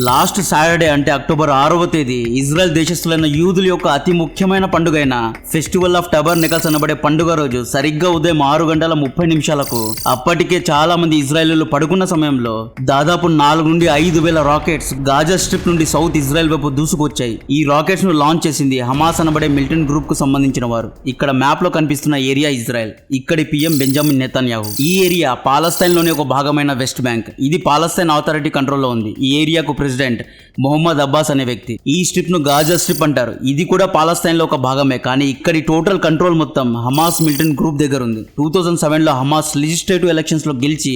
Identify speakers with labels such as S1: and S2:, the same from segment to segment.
S1: Last Saturday అంటే October 6వ తేదీ ఇజ్రాయెల్ దేశస్థులైన యూదుల యొక్క అతి ముఖ్యమైన పండుగైన ఫెస్టివల్ ఆఫ్ టబర్నకల్స్ అనబడే పండుగ రోజు సరిగ్గా ఉదయం 6:30 అప్పటికే చాలా మంది ఇజ్రాయేలీలు పడుకున్న సమయంలో దాదాపు 4 నుండి 5,000 రాకెట్స్ గాజా స్ట్రిప్ నుండి సౌత్ ఇజ్రాయెల్ వైపు దూసుకొచ్చాయి. ఈ రాకెట్స్ ను లాంచ్ చేసింది హమాస్ అనబడే మిలిటెంట్ గ్రూప్ కు సంబంధించిన వారు. ఇక్కడ మ్యాప్ లో కనిపిస్తున్న ఏరియా ఇజ్రాయెల్, ఇక్కడి పిఎం బెంజమిన్ నెతన్యాహు. ఈ ఏరియా పాలస్తైన్ లోని ఒక భాగమైన వెస్ట్ బ్యాంక్. ఇది పాలస్తైన్ అథారిటీ కంట్రోల్లో ఉంది. ఈ ఏరియాకు ప్రెసిడెంట్ మొహమ్మద్ అబ్బాస్ అనే వ్యక్తి. ఈ స్ట్రిప్ ను గాజా స్ట్రిప్ అంటారు. ఇది కూడా పాలస్తైన్ లో ఒక భాగమే, కానీ ఇక్కడి టోటల్ కంట్రోల్ మొత్తం హమాస్ మిలిటెంట్ గ్రూప్ దగ్గర ఉంది. 2007లో హమాస్ లెజిస్లేటివ్ ఎలక్షన్స్ లో గెలిచి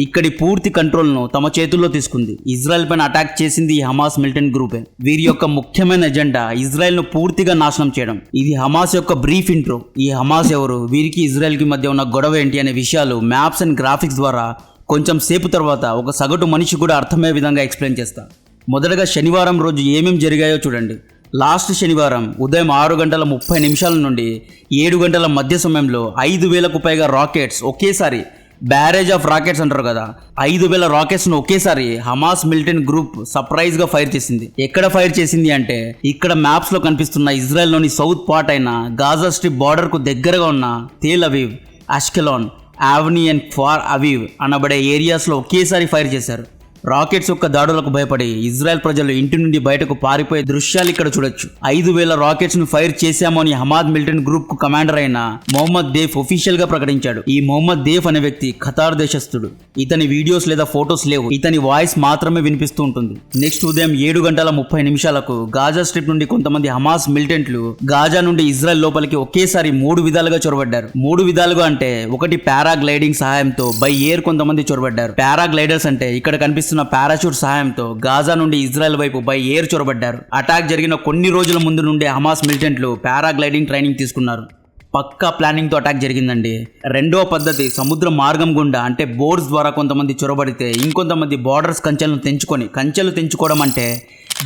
S1: ఇక్కడి పూర్తి కంట్రోల్ ను తమ చేతుల్లో తీసుకుంది. ఇజ్రాయెల్ పైన అటాక్ చేసింది ఈ హమాస్ మిలిటెంట్ గ్రూపే. వీరి యొక్క ముఖ్యమైన ఎజెండా ఇజ్రాయెల్ ను పూర్తిగా నాశనం చేయడం. ఇది హమాస్ యొక్క బ్రీఫ్ ఇంట్రో. ఈ హమాస్ ఎవరు, వీరికి ఇజ్రాయెల్ కి మధ్య ఉన్న గొడవ ఏంటి అనే విషయాలు మ్యాప్స్ అండ్ గ్రాఫిక్స్ ద్వారా కొంచెం సేపు తర్వాత ఒక సగటు మనిషి కూడా అర్థమయ్యే విధంగా ఎక్స్ప్లెయిన్ చేస్తా. మొదటగా శనివారం రోజు ఏమేం జరిగాయో చూడండి. లాస్ట్ శనివారం ఉదయం 6:30 నుండి 7 గంటల మధ్య సమయంలో 5,000కు పైగా రాకెట్స్ ఒకేసారి, బ్యారేజ్ ఆఫ్ రాకెట్స్ అంటారు కదా, 5,000 రాకెట్స్ ను ఒకేసారి హమాస్ మిలిటెంట్ గ్రూప్ సర్ప్రైజ్ గా ఫైర్ చేసింది. ఎక్కడ ఫైర్ చేసింది అంటే ఇక్కడ మ్యాప్స్ లో కనిపిస్తున్న ఇజ్రాయెల్ లోని సౌత్ పార్ట్ అయిన గాజా స్ట్రిప్ బార్డర్ కు దగ్గరగా ఉన్న తేల్ అవీవ్, అష్కెలాన్, ఆవ్ని అండ్ ఫార్ అవీవ్ అనబడే ఏరియాస్ లో ఒకేసారి ఫైర్ చేశారు. రాకెట్స్ యొక్క దాడులకు భయపడి ఇజ్రాయెల్ ప్రజలు ఇంటి నుండి బయటకు పారిపోయే దృశ్యాలు ఇక్కడ చూడొచ్చు. 5,000 రాకెట్స్ ను ఫైర్ చేశామని హమాస్ మిలిటెంట్ గ్రూప్ కు కమాండర్ అయిన మొహమ్మద్ దేఫ్ ఒఫీషియల్ గా ప్రకటించాడు. ఈ మొహమ్మద్ దేఫ్ అనే వ్యక్తి ఖతార్ దేశస్థుడు. ఇతని వీడియోస్ లేదా ఫోటోస్ లేవు, ఇతని వాయిస్ మాత్రమే వినిపిస్తూ ఉంటుంది. నెక్స్ట్ ఉదయం 7:30 గాజా స్ట్రిప్ నుండి కొంతమంది హమాస్ మిలిటెంట్లు గాజా నుండి ఇజ్రాయెల్ లోపలికి ఒకేసారి 3 విధాలుగా చొరబడ్డారు. 3 విధాలుగా అంటే ఒకటి పారాగ్లైడింగ్ సహాయంతో బై ఎయిర్ కొంతమంది చొరబడ్డారు. పారాగ్లైడర్స్ అంటే ఇక్కడ కనిపిస్తున్న పారాషూట్ సహాయంతో గాజా నుండి ఇజ్రాయెల్ వైపు బై ఎయిర్ చొరబడ్డారు. అటాక్ జరిగిన కొన్ని రోజుల ముందు నుండే హమాస్ మిలిటెంట్లు పారాగ్లైడింగ్ ట్రైనింగ్ తీసుకున్నారు. పక్కా ప్లానింగ్ తో అటాక్ జరిగిందండి. రెండవ పద్ధతి సముద్ర మార్గం గుండా అంటే బోర్డ్స్ ద్వారా కొంతమంది చొరబడితే ఇంకొంతమంది బార్డర్స్ కంచెలు తెంచుకోవడం అంటే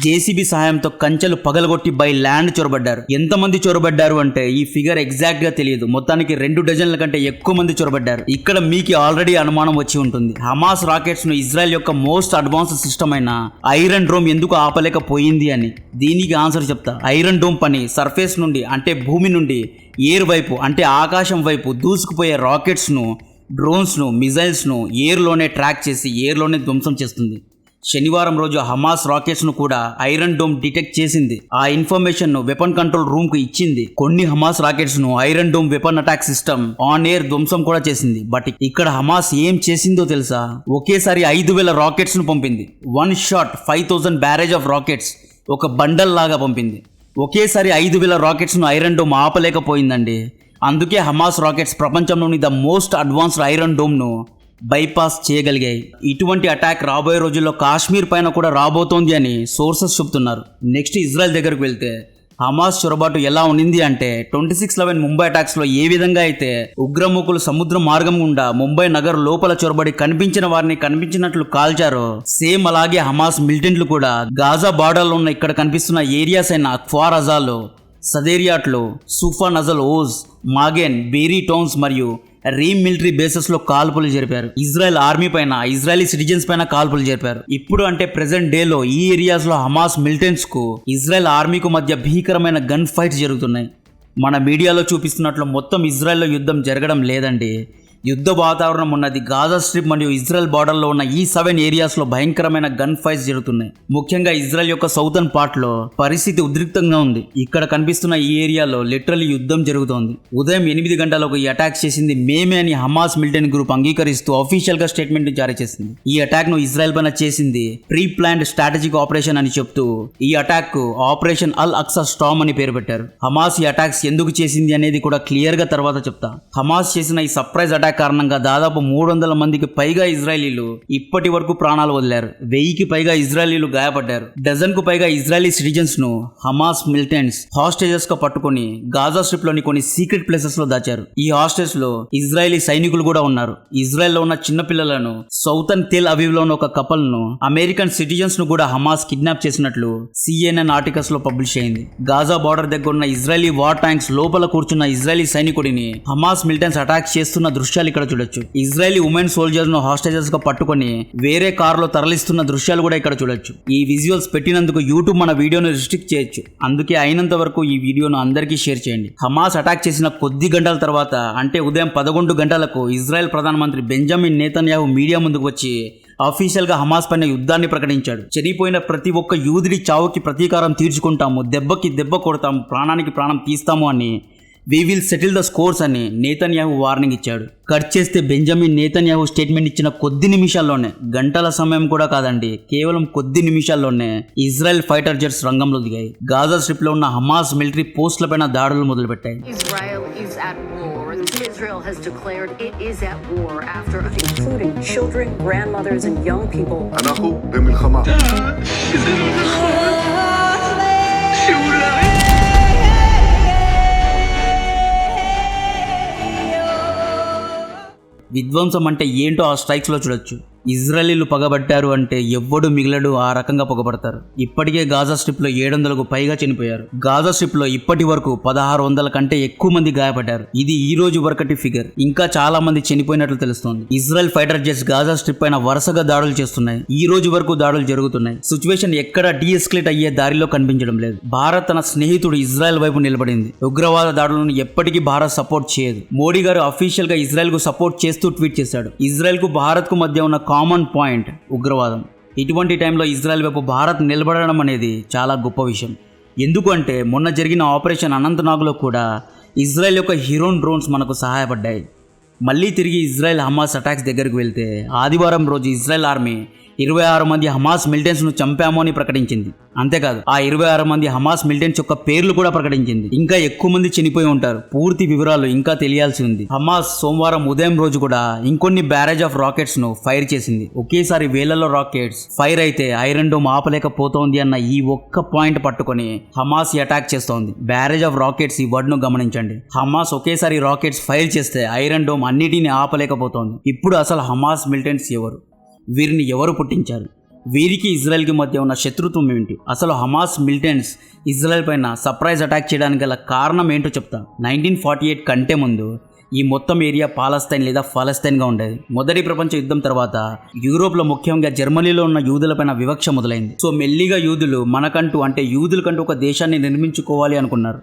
S1: జేసీబీ సహాయంతో కంచెలు పగలగొట్టి బై ల్యాండ్ చొరబడ్డారు. ఎంతమంది చొరబడ్డారు అంటే ఈ ఫిగర్ ఎగ్జాక్ట్ గా తెలియదు. మొత్తానికి 2 డజన్ల కంటే ఎక్కువ మంది చొరబడ్డారు. ఇక్కడ మీకు ఆల్రెడీ అనుమానం వచ్చి ఉంటుంది, హమాస్ రాకెట్స్ ను ఇజ్రాయెల్ యొక్క మోస్ట్ అడ్వాన్స్డ్ సిస్టమ్ అయిన ఐరన్ డోమ్ ఎందుకు ఆపలేకపోయింది అని. దీనికి ఆన్సర్ చెప్తా. ఐరన్ డోమ్ పని సర్ఫేస్ నుండి అంటే భూమి నుండి ఎయిర్ వైపు అంటే ఆకాశం వైపు దూసుకుపోయే రాకెట్స్ ను, డ్రోన్స్ ను, మిజైల్స్ ను ఎయిర్ లోనే ట్రాక్ చేసి ఎయిర్ లోనే ధ్వంసం చేస్తుంది. శనివారం రోజు హమాస్ రాకెట్స్ ను కూడా ఐరన్ డోమ్ డిటెక్ట్ చేసింది. ఆ ఇన్ఫర్మేషన్ ను వెపన్ కంట్రోల్ రూమ్ కు ఇచ్చింది. కొన్ని హమాస్ రాకెట్స్ ను iron dome weapon attack system on air ధ్వంసం కూడా చేసింది. బట్ ఇక్కడ హమాస్ ఏం చేసిందో తెలుసా? ఒకేసారి 5,000 రాకెట్స్ ను పంపింది. 1 షాట్ 5,000 బ్యారేజ్ ఆఫ్ రాకెట్స్ ఒక బండల్ లాగా పంపింది. ఒకేసారి 5,000 రాకెట్స్ ను ఐరన్ డోమ్ ఆపలేకపోయిందండి. అందుకే హమాస్ రాకెట్స్ ప్రపంచంలోని the most advanced iron dome ను బైపాస్ చేయగలిగాయి. ఇటువంటి అటాక్ రాబోయే రోజుల్లో కాశ్మీర్ పైన కూడా రాబోతోంది అని సోర్సెస్ చెప్తున్నారు. నెక్స్ట్ ఇజ్రాయెల్ దగ్గరకు వెళ్తే హమాస్ చొరబాటు ఎలా ఉండింది అంటే 26/11 ముంబై అటాక్స్ లో ఏ విధంగా అయితే ఉగ్రముఖులు సముద్ర మార్గం గుండా ముంబై నగర్ లోపల చొరబడి కనిపించిన వారిని కనిపించినట్లు కాల్చారో సేమ్ అలాగే హమాస్ మిలిటెంట్లు కూడా గాజా బార్డర్ లో ఉన్న ఇక్కడ కనిపిస్తున్న ఏరియాస్ అయిన అక్ఫార్ అజాలో, సదేరియాట్లో, సుఫా నజల్ ఓజ్, మాగెన్, బేరీ టౌన్స్ మరియు రీమ్ మిలిటరీ బేసెస్ లో కాల్పులు జరిపారు. ఇజ్రాయెల్ ఆర్మీ పైన, ఇజ్రాయలీ సిటిజన్స్ పైన కాల్పులు జరిపారు. ఇప్పుడు అంటే ప్రెసెంట్ డే లో ఈ ఏరియాస్ లో హమాస్ మిలిటెంట్స్ కు ఇజ్రాయెల్ ఆర్మీకు మధ్య భీకరమైన గన్ ఫైట్స్ జరుగుతున్నాయి. మన మీడియాలో చూపిస్తున్నట్లు మొత్తం ఇజ్రాయెల్లో యుద్ధం జరగడం లేదండి. యుద్ధ వాతావరణం ఉన్నది గాజా స్ట్రిప్ మరియు ఇజ్రాయెల్ బార్డర్ లో ఉన్న ఈ 7 ఏరియాస్ లో భయంకరమైన గన్ ఫైట్స్ జరుగుతున్నాయి. ముఖ్యంగా ఇజ్రాయెల్ యొక్క సౌతర్న్ పార్ట్ లో పరిస్థితి ఉద్రిక్తంగా ఉంది. ఇక్కడ కనిపిస్తున్న ఈ ఏరియాలో లిటరల్లీ యుద్ధం జరుగుతోంది. ఉదయం 8 గంటలకు ఈ అటాక్ చేసింది మేమే అని హమాస్ మిలిటెంట్ గ్రూప్ అంగీకరిస్తూ అఫీషియల్ గా స్టేట్మెంట్ జారీ చేసింది. ఈ అటాక్ ను ఇజ్రాయెల్ పైన చేసింది ప్రీ ప్లాన్డ్ స్ట్రాటజిక్ ఆపరేషన్ అని చెప్తూ ఈ అటాక్ కు ఆపరేషన్ అల్ అక్సా స్టామ్ అని పేరు పెట్టారు. హమాస్ ఈ అటాక్స్ ఎందుకు చేసింది అనేది కూడా క్లియర్ గా తర్వాత చెప్తా. హమాస్ చేసిన ఈ సర్ప్రైజ్ అటాక్ కారణంగా దాదాపు 300 మందికి పైగా ఇజ్రాయలీలు ఇప్పటి వరకు ప్రాణాలు వదిలారు. 1000కి పైగా ఇజ్రాయలీలు గాయపడ్డారు. డజన్ కు పైగా ఇజ్రాయలీ సిటిజన్స్ ను హమాస్ మిలిటెంట్స్ హాస్టేజెస్ గా పట్టుకుని గాజా స్ట్రిప్ లోని కొన్ని సీక్రెట్ ప్లేసెస్ లో దాచారు. ఈ హాస్టేజ్ లో ఇజ్రాయలీ సైనికులు కూడా ఉన్నారు. ఇజ్రాయెల్ లో ఉన్న చిన్న పిల్లలను సౌతర్న్ తెల్ అవీవ్ లో ఉన్న ఒక కపుల్ ను అమెరికన్ సిటిజన్స్ ను కూడా హమాస్ కిడ్నాప్ చేసినట్లు CNN ఆర్టికల్స్ లో పబ్లిష్ అయింది. గాజా బార్డర్ దగ్గర ఉన్న ఇజ్రాయలీ వార్ ట్యాంక్స్ లోపల కూర్చున్న ఇజ్రాయలీ సైనికుడిని హమాస్ మిలిటెంట్స్ అటాక్ చేస్తున్న దృశ్యాలు దృశ్యాలు ఇక్కడ చూడొచ్చు. ఇజ్రాయలీ ఉమెన్ సోల్జర్స్ ను హాస్టేజెస్ గా పట్టుకొని వేరే కారులో తరలిస్తున్న దృశ్యాలు కూడా ఇక్కడ చూడొచ్చు. ఈ విజువల్స్ పెట్టినందుకు యూట్యూబ్ మన వీడియోను రిస్ట్రిక్ట్ చేయొచ్చు. అందుకే అయినంత వరకు ఈ వీడియోను అందరికీ షేర్ చేయండి. హమాస్ అటాక్ చేసిన కొద్ది గంటల తర్వాత అంటే ఉదయం 11 గంటలకు ఇజ్రాయెల్ ప్రధానమంత్రి బెంజమిన్ నేతన్యాహు మీడియా ముందుకు వచ్చి అఫీషియల్ గా హమాస్ పైన యుద్ధాన్ని ప్రకటించాడు. చనిపోయిన ప్రతి ఒక్క యూదుడి చావుకి ప్రతీకారం తీర్చుకుంటాము, దెబ్బకి దెబ్బ కొడతాము, ప్రాణానికి ప్రాణం తీస్తాము అని we will settle the scores అని నేతన్యాహు వార్నింగ్ ఇచ్చాడు. కట్ చేస్తే బెంజమిన్ నేతన్యాహు స్టేట్మెంట్ ఇచ్చిన కొద్ది నిమిషాల్లోనే, గంటల సమయం కూడా కాదండి, కేవలం కొద్ది నిమిషాల్లోనే ఇజ్రాయెల్ ఫైటర్ జెట్స్ రంగంలో దిగాయి. గాజా స్ట్రిప్ లో ఉన్న హమాస్ మిలిటరీ పోస్టులపైన దాడులు మొదలుపెట్టాయి.
S2: Israel has declared it is at war after including children, grandmothers and young people.
S3: אנחנו במלחמה.
S1: విధ్వంసం అంటే ఏంటో ఆ స్ట్రైక్స్ లో చూడొచ్చు. ఇజ్రాయలీలు పగబట్టారు అంటే ఎవ్వడు మిగిలడు, ఆ రకంగా పగబడతారు. ఇప్పటికే గాజా స్ట్రిప్ లో 700కు పైగా చనిపోయారు. గాజా స్ట్రిప్ లో ఇప్పటి వరకు 1600 కంటే ఎక్కువ మంది గాయపడ్డారు. ఇది ఈ రోజు వరకటి ఫిగర్. ఇంకా చాలా మంది చనిపోయినట్లు తెలుస్తోంది. Israel fighter jets Gaza strip పైన వరుసగా దాడులు చేస్తున్నాయి. ఈ రోజు వరకు దాడులు జరుగుతున్నాయి. సిచ్యువేషన్ ఎక్కడ డీఎస్కలేట్ అయ్యే దారిలో కనిపించడం లేదు. భారత్ తన స్నేహితుడు ఇజ్రాయెల్ వైపు నిలబడింది. ఉగ్రవాద దాడులను ఎప్పటికీ భారత్ సపోర్ట్ చేయదు. మోడీ గారు అఫీషియల్ గా ఇజ్రాయెల్ కు సపోర్ట్ చేస్తూ ట్వీట్ చేశాడు. ఇజ్రాయెల్ కు భారత్ కు మధ్య ఉన్న కామన్ పాయింట్ ఉగ్రవాదం. ఇటువంటి టైంలో ఇజ్రాయెల్ వైపు భారత్ నిలబడడం అనేది చాలా గొప్ప విషయం. ఎందుకంటే మొన్న జరిగిన ఆపరేషన్ అనంతనాగ్లో కూడా ఇజ్రాయెల్ యొక్క హీరోన్ డ్రోన్స్ మనకు సహాయపడ్డాయి. మళ్ళీ తిరిగి ఇజ్రాయెల్ హమాస్ అటాక్స్ దగ్గరకు వెళ్తే ఆదివారం రోజు ఇజ్రాయెల్ ఆర్మీ 26 మంది హమాస్ మిలిటెంట్స్ ను చంపాము అని ప్రకటించింది. అంతేకాదు ఆ 26 మంది హమాస్ మిలిటెంట్స్ యొక్క పేర్లు కూడా ప్రకటించింది. ఇంకా ఎక్కువ మంది చనిపోయి ఉంటారు. పూర్తి వివరాలు ఇంకా తెలియాల్సి ఉంది. హమాస్ సోమవారం ఉదయం రోజు కూడా ఇంకొన్ని బ్యారేజ్ ఆఫ్ రాకెట్స్ ను ఫైర్ చేసింది. ఒకేసారి వేలలో రాకెట్స్ ఫైర్ అయితే ఐరన్ డోమ్ ఆపలేకపోతోంది అన్న ఈ ఒక్క పాయింట్ పట్టుకొని హమాస్ అటాక్ చేస్తోంది. బ్యారేజ్ ఆఫ్ రాకెట్స్ ఈ వర్డ్ ను గమనించండి. హమాస్ ఒకేసారి రాకెట్స్ ఫైర్ చేస్తే ఐరన్ డోమ్ అన్నిటిని ఆపలేకపోతోంది. ఇప్పుడు అసలు హమాస్ మిలిటెంట్స్ ఎవరు? వీరిని ఎవరు పుట్టించారు? వీరికి ఇజ్రాయెల్కి మధ్య ఉన్న శత్రుత్వం ఏంటి? అసలు హమాస్ మిలిటెంట్స్ ఇజ్రాయెల్ పైన సర్ప్రైజ్ అటాక్ చేయడానికి గల కారణం ఏంటో చెప్తా. 1948 కంటే ముందు ఈ మొత్తం ఏరియా పాలస్తైన్ లేదా ఫలస్తైన్గా ఉండేది. మొదటి ప్రపంచ యుద్ధం తర్వాత యూరోప్లో ముఖ్యంగా జర్మనీలో ఉన్న యూదులపైన వివక్ష మొదలైంది. సో మెల్లిగా యూదులు మనకంటూ అంటే యూదులకంటూ ఒక దేశాన్ని నిర్మించుకోవాలి అనుకున్నారు.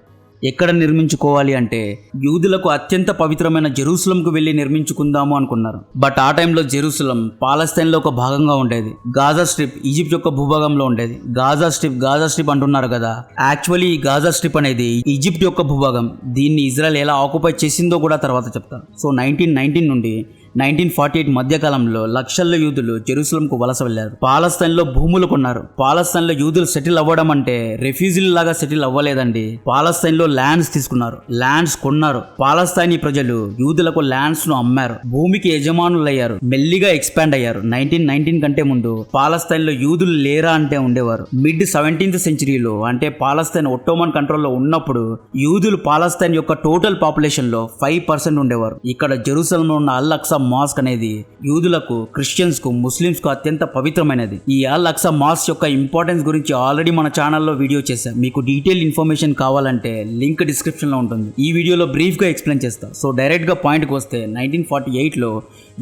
S1: ఎక్కడ నిర్మించుకోవాలి అంటే యూదులకు అత్యంత పవిత్రమైన జెరూసలంకు వెళ్ళి నిర్మించుకుందాము అనుకున్నారు. బట్ ఆ టైంలో జెరూసలం పాలస్తైన్లో ఒక భాగంగా ఉండేది. గాజా స్ట్రిప్ ఈజిప్ట్ యొక్క భూభాగంలో ఉండేది. గాజా స్ట్రిప్ అంటున్నారు కదా, యాక్చువల్లీ ఈ గాజా స్ట్రిప్ అనేది ఈజిప్ట్ యొక్క భూభాగం. దీన్ని ఇజ్రాయెల్ ఎలా ఆక్యుపై చేసిందో కూడా తర్వాత చెప్తాను. సో 1919 నుండి 1948 మధ్యకాలంలో లక్షల్లో యూదులు జెరూసలంకు వలస వెళ్లారు. పాలస్తైన్లో భూములు కొన్నారు. పాలస్తైన్లో యూదులు సెటిల్ అవ్వడం అంటే రెఫ్యూజీల లాగా సెటిల్ అవ్వలేదండి. పాలస్తైన్లో ల్యాండ్స్ తీసుకున్నారు, ల్యాండ్స్ కొన్నారు. పాలస్తైనీ ప్రజలు యూదులకు ల్యాండ్స్ ను అమ్మారు, భూమికి యజమానులయ్యారు, మెల్లిగా ఎక్స్పాండ్ అయ్యారు. 1919 కంటే ముందు పాలస్తైన్లో యూదులు లేరా అంటే ఉండేవారు. మిడ్ 17th సెంచరీలో అంటే పాలస్తైన్ ఒట్టోమన్ కంట్రోల్లో ఉన్నప్పుడు యూదులు పాలస్తైన్ యొక్క టోటల్ పాపులేషన్ లో 5% ఉండేవారు. ఇక్కడ జెరూసలంలో ఉన్న అల్ అక్సా మాస్క్ అనేది యూదులకు, క్రిస్టియన్స్ కు, ముస్లిమ్స్ కు అత్యంత పవిత్రమైనది. ఈ అల్ అక్సా మాస్క్ యొక్క ఇంపార్టెన్స్ గురించి ఆల్రెడీ మన ఛానల్లో వీడియో చేశాం. మీకు డీటెయిల్ ఇన్ఫర్మేషన్ కావాలంటే లింక్ డిస్క్రిప్షన్ లో ఉంటుంది. ఈ వీడియోలో బ్రీఫ్ గా ఎక్స్ప్లెయిన్ చేస్తా. సో డైరెక్ట్ గా పాయింట్ కి వస్తే 1948లో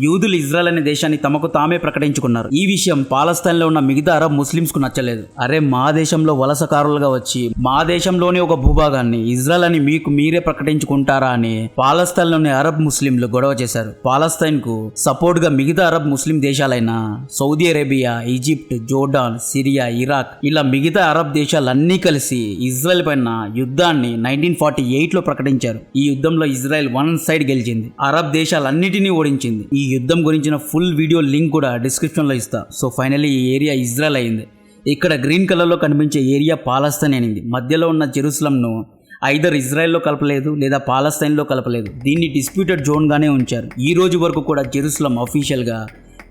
S1: యూదులు ఇజ్రాయెల్ అనే దేశాన్ని తమకు తామే ప్రకటించుకున్నారు. ఈ విషయం పాలస్తైన్ లో ఉన్న మిగతా అరబ్ ముస్లిమ్స్ కు నచ్చలేదు. అరే మా దేశంలో వలసకారులుగా వచ్చి మా దేశంలోని ఒక భూభాగాన్ని ఇజ్రాయెల్ అని మీకు మీరే ప్రకటించుకుంటారా అని పాలస్తైన్ లోని అరబ్ ముస్లింలు గొడవ చేశారు. పాలస్తైన్ కు సపోర్ట్ గా మిగతా అరబ్ ముస్లిం దేశాలైన Saudi Arabia, Egypt, Jordan, Syria, Iraq ఇలా మిగతా అరబ్ దేశాలన్నీ కలిసి ఇజ్రాయెల్ పైన యుద్ధాన్ని 1948లో ప్రకటించారు. ఈ యుద్ధంలో ఇజ్రాయెల్ వన్ సైడ్ గెలిచింది, అరబ్ దేశాలన్నిటినీ ఓడించింది. ఈ యుద్ధం గురించిన ఫుల్ వీడియో లింక్ కూడా డిస్క్రిప్షన్ లో ఇస్తా. సో ఫైనల్లీ ఈ ఏరియా ఇజ్రాయెల్ అయింది. ఇక్కడ గ్రీన్ కలర్ లో కనిపించే ఏరియా పాలస్తైన్ అయింది. మధ్యలో ఉన్న జెరూసలంను ఐదర్ ఇజ్రాయెల్లో కలపలేదు లేదా పాలస్తైన్లో కలపలేదు. దీన్ని డిస్ప్యూటెడ్ జోన్గానే ఉంచారు. ఈ రోజు వరకు కూడా జెరూసలం అఫీషియల్గా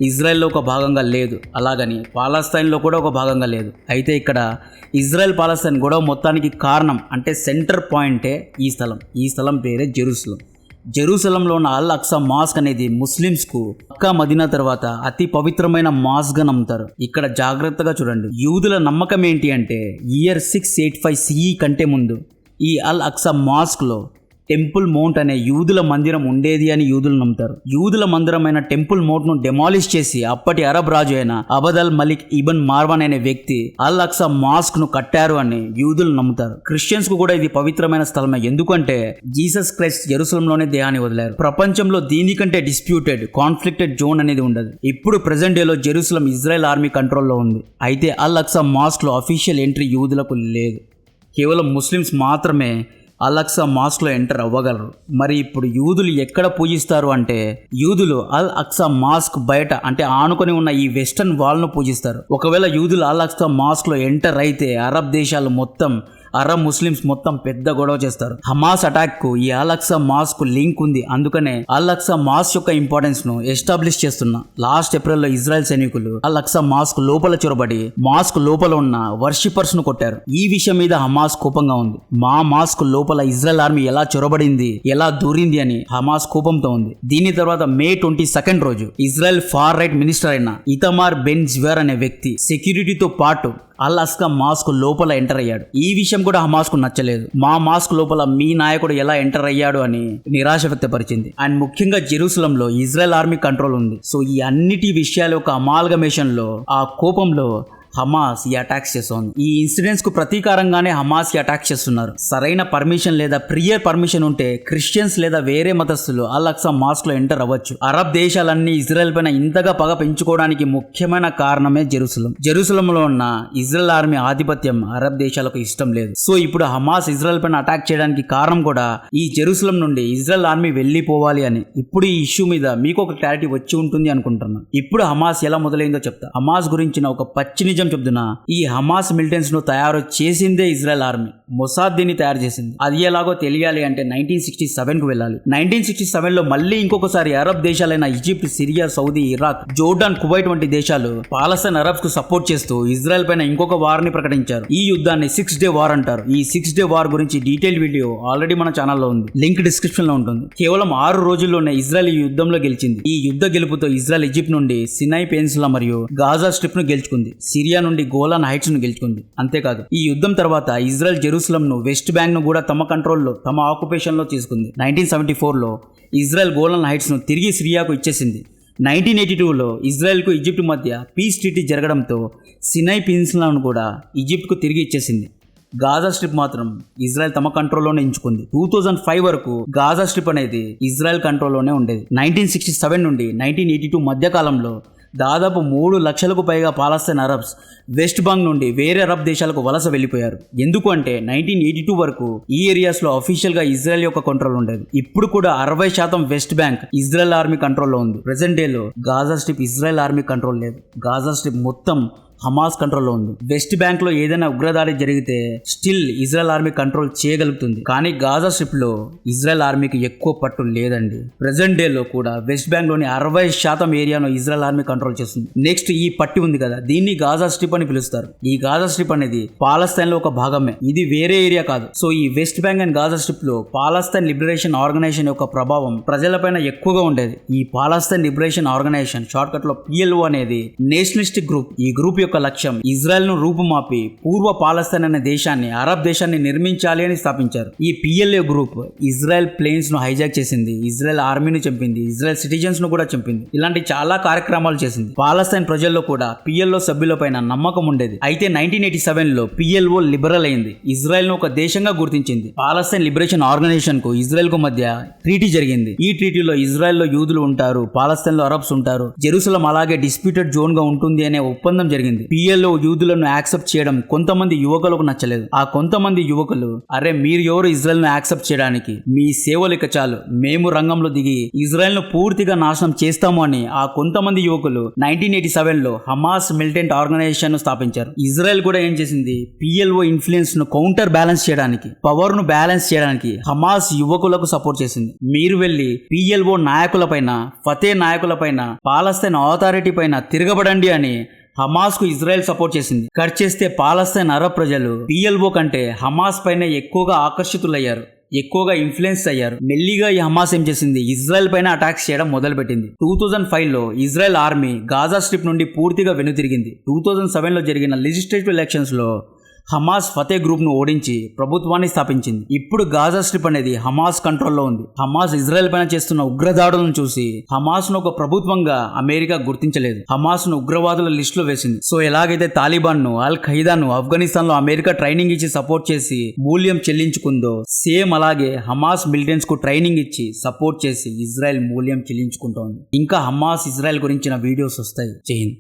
S1: ఇజ్రాయెల్లో ఒక భాగంగా లేదు, అలాగని పాలస్తైన్లో కూడా ఒక భాగంగా లేదు. అయితే ఇక్కడ ఇజ్రాయెల్ పాలస్తైన్ గొడవ మొత్తానికి కారణం అంటే సెంటర్ పాయింటే ఈ స్థలం పేరే జెరూసలం. జెరూసలంలో ఉన్న అల్ అక్సా మాస్క్ అనేది ముస్లిమ్స్కు మక్కా మదీనా తర్వాత అతి పవిత్రమైన మాస్క్గా నమ్ముతారు. ఇక్కడ జాగ్రత్తగా చూడండి. యూదుల నమ్మకం ఏంటి అంటే ఇయర్ 685 CE కంటే ముందు ఈ అల్ అక్సా మాస్క్లో టెంపుల్ మౌంట్ అనే యూదుల మందిరం ఉండేది అని యూదులు నమ్ముతారు. యూదుల మందిరమైన టెంపుల్ మౌంట్ ను డెమాలిష్ చేసి అప్పటి అరబ్ రాజు అయిన అబదల్ మలిక్ ఇబన్ మార్వాన్ అనే వ్యక్తి అల్ అక్సా మాస్క్ ను కట్టారు అని యూదులు నమ్ముతారు. క్రిస్టియన్స్ కు కూడా ఇది పవిత్రమైన స్థలమే, ఎందుకంటే జీసస్ క్రైస్ట్ జెరూసలంలోనే దేహాన్ని వదిలారు. ప్రపంచంలో దీనికంటే డిస్ప్యూటెడ్ కాన్ఫ్లిక్టెడ్ జోన్ అనేది ఉండదు. ఇప్పుడు ప్రెసెంట్ డేలో జెరూసలం ఇజ్రాయెల్ ఆర్మీ కంట్రోల్లో ఉంది. అయితే అల్ అక్సా మాస్క్ లో అఫీషియల్ ఎంట్రీ యూదులకు లేదు. కేవలం ముస్లిమ్స్ మాత్రమే అల్ అక్సా మాస్క్ లో ఎంటర్ అవ్వగలరు. మరి ఇప్పుడు యూదులు ఎక్కడ పూజిస్తారు అంటే యూదులు అల్ అక్సా మాస్క్ బయట అంటే ఆనుకొని ఉన్న ఈ వెస్టర్న్ వాల్ ను పూజిస్తారు. ఒకవేళ యూదులు అల్ అక్సా మాస్క్ లో ఎంటర్ అయితే అరబ్ దేశాలు మొత్తం అరబ్ ముస్లిమ్స్ మొత్తం పెద్ద గొడవ చేస్తారు. హమాస్ అటాక్ కు ఈ అల్ అక్సా మాస్క్ లింక్ ఉంది. అందుకనే అల్ అక్సా మాస్క్ యొక్క ఇంపార్టెన్స్ ను ఎస్టాబ్లిష్ చేస్తున్నా. లాస్ట్ ఏప్రిల్ లో ఇజ్రాయెల్ సైనికులు అల్ అక్సా మాస్క్ లోపల చొరబడి మాస్క్ లోపల ఉన్న వర్షిపర్స్ ను కొట్టారు. ఈ విషయం మీద హమాస్ కోపంగా ఉంది. మా మాస్క్ లోపల ఇజ్రాయెల్ ఆర్మీ ఎలా చొరబడింది, ఎలా దూరింది అని హమాస్ కోపంతో ఉంది. దీని తర్వాత మే 22 రోజు ఇజ్రాయెల్ ఫార్ రైట్ మినిస్టర్ అయిన ఇతమార్ బెన్ జివర్ అనే వ్యక్తి సెక్యూరిటీతో పాటు అల్ అక్సా మాస్క్ లోపల ఎంటర్ అయ్యాడు. ఈ విషయం కూడా హమాస్ కు నచ్చలేదు. మా మాస్క్ లోపల మీ నాయకుడు ఎలా ఎంటర్ అయ్యాడు అని నిరాశ వ్యక్తపరిచింది. అండ్ ముఖ్యంగా జెరూసలంలో ఇజ్రాయెల్ ఆర్మీ కంట్రోల్ ఉంది. సో ఈ అన్నిటి విషయాల యొక్క అమాల్గమేషన్ లో ఆ కోపంలో హమాస్ ఈ అటాక్స్ చేస్తోంది. ఈ ఇన్సిడెంట్స్ కు ప్రతీకారంగానే హమాస్ ఈ అటాక్ చేస్తున్నారు. సరైన పర్మిషన్ లేదా ప్రియర్ పర్మిషన్ ఉంటే క్రిస్టియన్స్ లేదా వేరే మతస్థులు అల్ అక్సా మాస్క్ లో ఎంటర్ అవ్వచ్చు. అరబ్ దేశాలన్నీ ఇజ్రాయెల్ పైన ఇంతగా పగ పెంచుకోవడానికి ముఖ్యమైన కారణమే జెరూసలం. జెరూసలంలో ఉన్న ఇజ్రాయెల్ ఆర్మీ ఆధిపత్యం అరబ్ దేశాలకు ఇష్టం లేదు. సో ఇప్పుడు హమాస్ ఇజ్రాయెల్ పైన అటాక్ చేయడానికి కారణం కూడా ఈ జెరూసలం నుండి ఇజ్రాయెల్ ఆర్మీ వెళ్ళిపోవాలి అని. ఇప్పుడు ఈ ఇష్యూ మీద మీకు ఒక క్లారిటీ వచ్చి ఉంటుంది అనుకుంటున్నాను. ఇప్పుడు హమాస్ ఎలా మొదలైందో చెప్తా. హమాస్ గురించిన ఒక పచ్చి నిజం చెప్తున్నా. ఈ హమాస్ మిలిటెంట్స్ ను తయారు చేసిందే ఇజ్రాయెల్ ఆర్మీ. మొసాద్ దీన్ని తయారు చేసింది. అది ఎలాగో తెలియాలి అంటే 1967 కు వెళ్ళాలి. 1967 లో మళ్ళీ ఇంకొకసారి అరబ్ దేశాలైన Egypt, Syria, Saudi, Iraq, Jordan, Kuwait వంటి దేశాలు పాలస్తీన్ అరబ్స్ కు సపోర్ట్ చేస్తూ ఇజ్రాయెల్ పైన ఇంకొక వార్ ని ప్రకటించారు. ఈ యుద్ధాన్ని 6 డే వార్ అంటారు. ఈ 6 డే వార్ గురించి డీటెయిల్ వీడియో ఆల్రెడీ మన ఛానల్లో ఉంది. లింక్ డిస్క్రిప్షన్ లో ఉంటుంది. కేవలం 6 రోజుల్లోనే ఇజ్రాయెల్ ఈ యుద్ధంలో గెలిచింది. ఈ యుద్ధ గెలుపుతో ఇజ్రాయెల్ ఈజిప్ట్ నుండి సినై పెనిన్సులా మరియు గాజా స్ట్రిప్ ను గెలుచుకుంది. సిరియా నుండి గోలాన్ హైట్స్ ను గెలుచుకుంది. అంతేకాదు ఈ యుద్ధం తర్వాత ఇజ్రాయెల్ జెరూసలం ను, వెస్ట్ బ్యాంక్ ను కూడా తమ కంట్రోల్లో, తమ ఆక్యుపేషన్ లో తీసుకుంది. 1974 లో ఇజ్రాయెల్ గోలాన్ హైట్స్ ను తిరిగి సిరియాకు ఇచ్చేసింది. 1982 లో ఇజ్రాయెల్ కు ఈజిప్ట్ మధ్య పీస్ ట్రీటీ జరగడంతో సినై పెనిన్సులాను కూడా ఈజిప్ట్ కు తిరిగి ఇచ్చేసింది. గాజా స్ట్రిప్ మాత్రం ఇజ్రాయెల్ తమ కంట్రోల్లోనే ఎంచుకుంది. 2005 వరకు గాజా స్ట్రిప్ అనేది ఇజ్రాయెల్ కంట్రోల్లోనే ఉండేది. 1967 నుండి 1982 మధ్య కాలంలో దాదాపు 3 లక్షలకు పైగా పాలస్తీన్ అరబ్స్ వెస్ట్ బ్యాంక్ నుండి వేరే అరబ్ దేశాలకు వలస వెళ్ళిపోయారు. ఎందుకు అంటే 1982 వరకు ఈ ఏరియాస్ లో అఫీషియల్ గా ఇజ్రాయెల్ యొక్క కంట్రోల్ ఉండేది. ఇప్పుడు కూడా 60% వెస్ట్ బ్యాంక్ ఇజ్రాయెల్ ఆర్మీ కంట్రోల్లో ఉంది. ప్రెసెంట్ డేలో Gaza strip Israel army control లేదు. గాజా స్ట్రిప్ మొత్తం హమాస్ కంట్రోల్లో ఉంది. వెస్ట్ బ్యాంక్ లో ఏదైనా ఉగ్రదాడి జరిగితే స్టిల్ ఇజ్రాయెల్ ఆర్మీ కంట్రోల్ చేయగలుగుతుంది. కానీ గాజా స్ట్రిప్ లో ఇజ్రాయెల్ ఆర్మీకి ఎక్కువ పట్టు లేదండి. ప్రెసెంట్ డే లో కూడా వెస్ట్ బ్యాంక్ లోని 60% ఏరియాను ఇజ్రాయెల్ ఆర్మీ కంట్రోల్ చేస్తుంది. నెక్స్ట్ ఈ పట్టి ఉంది కదా, దీన్ని గాజా స్ట్రిప్ అని పిలుస్తారు. ఈ గాజా స్ట్రిప్ అనేది పాలస్తీన్ లో ఒక భాగమే. ఇది వేరే ఏరియా కాదు. సో ఈ West Bank and Gaza Strip లో పాలస్తీన్ లిబరేషన్ ఆర్గనైజేషన్ యొక్క ప్రభావం ప్రజలపైన ఎక్కువగా ఉండేది. ఈ Palestine Liberation Organization short cut లో PLO అనేది నేషనలిస్టిక్ గ్రూప్. ఈ గ్రూప్ యొక్క లక్ష్యం ఇజ్రాయెల్ ను రూపుమాపి పూర్వ పాలస్తీన్ అనే దేశాన్ని, అరబ్ దేశాన్ని నిర్మించాలి అని స్థాపించారు. ఈ PLO గ్రూప్ ఇజ్రాయెల్ ప్లేన్స్ ను హైజాక్ చేసింది, ఇజ్రాయెల్ ఆర్మీని చంపింది, ఇజ్రాయెల్ సిటిజన్స్ ను కూడా చంపింది. ఇలాంటి చాలా కార్యక్రమాలు చేసింది. పాలస్తీన్ ప్రజల్లో కూడా PLO సభ్యులపైన నమ్మకం ఉండేది. అయితే 1987 లో PLO లిబరల్ అయింది. ఇజ్రాయెల్ ను ఒక దేశంగా గుర్తించింది. పాలస్తీన్ లిబరేషన్ ఆర్గనైజేషన్ కు ఇజ్రాయెల్ కు మధ్య ట్రీటీ జరిగింది. ఈ ట్రీటీలో ఇజ్రాయెల్ లో యూదులు ఉంటారు, పాలస్తీన్ లో అరబ్స్ ఉంటారు, జెరూసలం అలాగే డిస్ప్యూటెడ్ జోన్ గా ఉంటుంది అనే ఒప్పందం జరిగింది. PLO యూదులను యాక్సెప్ట్ చేయడం కొంతమంది యువకులకు నచ్చలేదు. ఆ కొంతమంది యువకులు, అరే మీరు ఎవరు ఇజ్రాయెల్ ను యాక్సెప్ట్ చేయడానికి, మీ సేవలు ఇక చాలు, మేము రంగంలో దిగి ఇజ్రాయెల్ ను పూర్తిగా నాశనం చేస్తాము అని ఆ కొంతమంది యువకులు 1987 లో హమాస్ మిలిటెంట్ ఆర్గనైజేషన్ ను స్థాపించారు. ఇజ్రాయెల్ కూడా ఏం చేసింది, PLO ఇన్ఫ్లుయెన్స్ ను కౌంటర్ బ్యాలెన్స్ చేయడానికి, పవర్ ను బ్యాలెన్స్ చేయడానికి హమాస్ యువకులకు సపోర్ట్ చేసింది. మీరు వెళ్లి PLO నాయకులపైన, ఫతే నాయకులపైన, పాలస్తీన్ అథారిటీ పైన తిరగబడండి అని హమాస్ కు ఇజ్రాయెల్ సపోర్ట్ చేసింది. కట్ చేస్తే పాలస్తీన్ అరబ్ ప్రజలు PLO కంటే హమాస్ పైన ఎక్కువగా ఆకర్షితులయ్యారు, ఎక్కువగా ఇన్ఫ్లుయెన్స్ అయ్యారు. మెల్లిగా ఈ హమాస్ ఏం చేసింది, ఇజ్రాయెల్ పైన అటాక్స్ చేయడం మొదలుపెట్టింది. 2005 లో ఇజ్రాయెల్ ఆర్మీ గాజా స్ట్రిప్ నుండి పూర్తిగా వెనుతిరిగింది. 2007 లో జరిగిన లెజిస్లేటివ్ ఎలక్షన్స్ లో హమాస్ ఫతే గ్రూప్ ను ఓడించి ప్రభుత్వాన్ని స్థాపించింది. ఇప్పుడు గాజా స్ట్రిప్ అనేది హమాస్ కంట్రోల్లో ఉంది. హమాస్ ఇజ్రాయెల్ పైన చేస్తున్న ఉగ్రదాడులను చూసి హమాస్ ను ఒక ప్రభుత్వంగా అమెరికా గుర్తించలేదు. హమాస్ ను ఉగ్రవాదుల లిస్టులో వేసింది. సో ఎలాగైతే తాలిబాన్ ను, అల్ ఖైదాను ఆఫ్ఘనిస్తాన్ లో అమెరికా ట్రైనింగ్ ఇచ్చి సపోర్ట్ చేసి మూల్యం చెల్లించుకుందో, సేమ్ అలాగే హమాస్ మిలిటెంట్స్ కు ట్రైనింగ్ ఇచ్చి సపోర్ట్ చేసి ఇజ్రాయెల్ మూల్యం చెల్లించుకుంటోంది. ఇంకా హమాస్ ఇజ్రాయెల్ గురించిన వీడియోస్ వస్తాయి. జై హింద్.